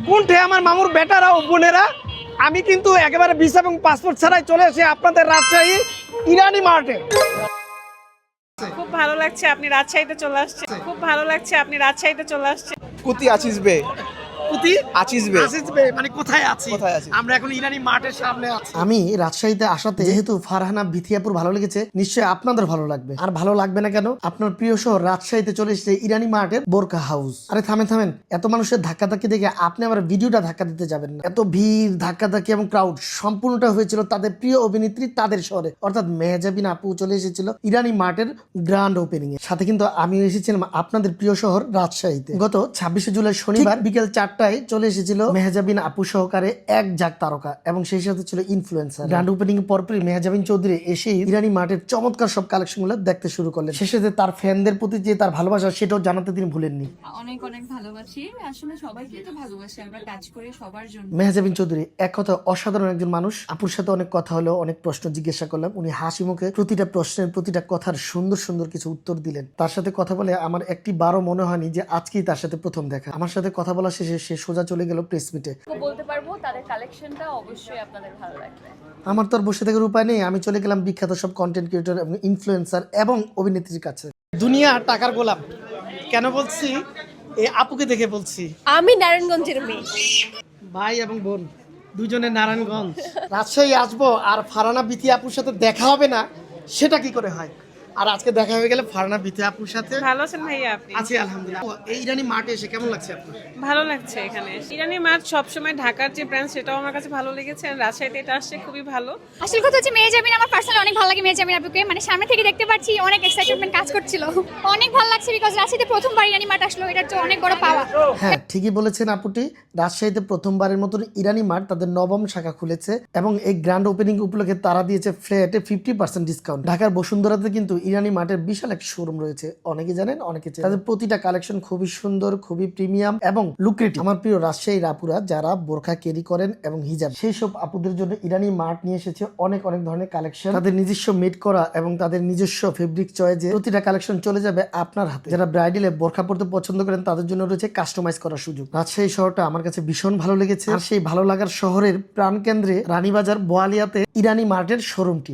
কোনঠে আমার মামুর বেটারা ও বোনেরা, আমি কিন্তু একেবারে ভিসা এবং পাসপোর্ট ছাড়াই চলে এসে আপনাদের রাজশাহী ইরানি মার্টে। খুব ভালো লাগছে আপনি রাজশাহীতে চলে আসছেন। খুব ভালো লাগছে আপনি রাজশাহীতে চলে আসছেন। কুতি আছিস বে কুতি আছিস বে আসিস বে, মানে কোথায় আছি? কোথায় আছি? আমরা এখন ইরানি মার্টের সামনে আছি। আমি রাজশাহীতে আসাতে যেহেতু ফারহানা বিথিয়াপুর ভালো লেগেছে, নিশ্চয়ই আপনাদের ভালো লাগবে। আর ভালো লাগবে না কেন? আপনার প্রিয় শহর রাজশাহীতে চলে এসেছে ইরানি মার্টের বোরকা হাউস। আরে থামেন, এত মানুষের ধাক্কাধাক্কি দেখে আপনি আবার ভিডিওটা ধাক্কা দিতে যাবেন না। এত ভিড়, ধাক্কাধাক্কি এবং ক্রাউড সম্পূর্ণটা হয়েছিল তাদের প্রিয় অভিনেত্রী তাদের শহরে, অর্থাৎ মেহজাবিন আপু চলে এসেছিল ইরানি মার্টের গ্র্যান্ড ওপেনিং এ। সাথে কিন্তু আমিও এসেছিলাম আপনাদের প্রিয় শহর রাজশাহীতে। গত 26শে জুলাই শনিবার বিকেল 4টায় চলে এসেছিল মেহজাবিন আপু সহকারে এক জাক তারকা এবং সেই সাথে ছিল ইনফ্লুয়েন্সার। গ্র্যান্ড ওপেনিং এর পরপরই মেহজাবিন চৌধুরী এসে ইরানি মার্টের চমৎকার সব কালেকশন গুলো দেখতে শুরু করলেন। শেষে যে তার ফ্যানদের প্রতি যে তার ভালোবাসা সেটাও জানাতে তিনি ভুলেননি। অনেক অনেক ভালোবাসি, আসলে সবাইকে তো ভালোবাসি, আমরা কাজ করি সবার জন্য। মেহজাবিন চৌধুরী এক কথা অসাধারণ একজন মানুষ। আপুর সাথে অনেক কথা হলো, অনেক প্রশ্ন জিজ্ঞাসা করলাম, উনি হাসি মুখে প্রতিটা প্রশ্নের প্রতিটা কথার সুন্দর সুন্দর কিছু উত্তর দিলেন। তার সাথে কথা বলে আমার একটি বারও মনে হয়নি যে আজকেই তার সাথে প্রথম দেখা। আমার সাথে কথা বলা শেষে সে সোজা চলে গেল প্রেস মিটে। বলতে পারবো তাদের কালেকশনটা অবশ্যই আপনাদের ভালো লাগবে। আমার তো আর বসে থাকার উপায় নেই, আমি চলে গেলাম বিখ্যাত সব কন্টেন্ট ক্রিয়েটর এবং ইনফ্লুয়েন্সার এবং অভিনেত্রীর কাছে। দুনিয়া টাকার গোলাম কেন বলছি? এই আপুকে দেখে বলছি। আমি নারায়ণগঞ্জের মেয়ে। ভাই এবং বোন দুজনে নারায়ণগঞ্জ। রাজশাহী আসবো আর ফারহানা বিথি আপুর সাথে দেখা হবে না, সেটা কি করে হয়? আর আজকে দেখা হয়ে গেলে ফারহানা বিথি আপুর সাথে। ভালো আছেন ভাইয়া আপনি? আছি আলহামদুলিল্লাহ। এই ইরানি মার্টে এসে কেমন লাগছে আপনার? ভালো লাগছে এখানে। ইরানি মার্ট সবসময় ঢাকার যে ব্রাঞ্চ সেটাও আমার কাছে ভালো লেগেছে, আর রাজশাহীতে এটা আসছে খুবই ভালো। আসল কথা হচ্ছে মেহজাবিন আমার পার্সোনালি অনেক ভালো লাগে। মেহজাবিন আপুকে মানে সামনে থেকে দেখতে পাচ্ছি, অনেক এক্সাইটমেন্ট কাজ করছিল। অনেক ভালো লাগছে বিকজ রাজশাহীতে প্রথমবার ইরানি মার্ট আসলো, এটা তো অনেক বড় পাওয়া। হ্যাঁ, ঠিকই বলেছেন আপুটি। রাজশাহীতে প্রথমবারের মতন ইরানি মার্ট তাদের 9ম শাখা খুলেছে এবং এই গ্র্যান্ড ওপেনিং উপলক্ষে তারা দিয়েছে ফ্ল্যাটে 50% ডিসকাউন্ট। ঢাকার বসুন্ধরাতে কিন্তু ইরানি মার্টের বিশাল এক শোরুম রয়েছে, অনেকে জানেন অনেকে জানেন। তাদের প্রতিটা কালেকশন খুবই সুন্দর, খুবই প্রিমিয়াম এবং লুক্রেটিভ। আমার প্রিয় রাজশাহীর আপুরা যারা বোরখা ক্যারি করেন এবং হিজাব, সেই সব আপুদের জন্য ইরানি মার্ট নিয়ে এসেছে অনেক অনেক ধরনের কালেকশন। তাদের নিজস্ব মেড করা এবং তাদের নিজস্ব ফেব্রিক চয়েসে প্রতিটা কালেকশন চলে যাবে আপনার হাতে। যারা ব্রাইডালে বোরখা পরতে পছন্দ করেন তাদের জন্য রয়েছে কাস্টমাইজ করার সুযোগ। রাজশাহী শহরটা আমার কাছে ভীষণ ভালো লেগেছে। আর সেই ভালো লাগার শহরের প্রাণকেন্দ্রে রানীবাজার বোয়ালিয়াতে ইরানি মার্টের শোরুমটি।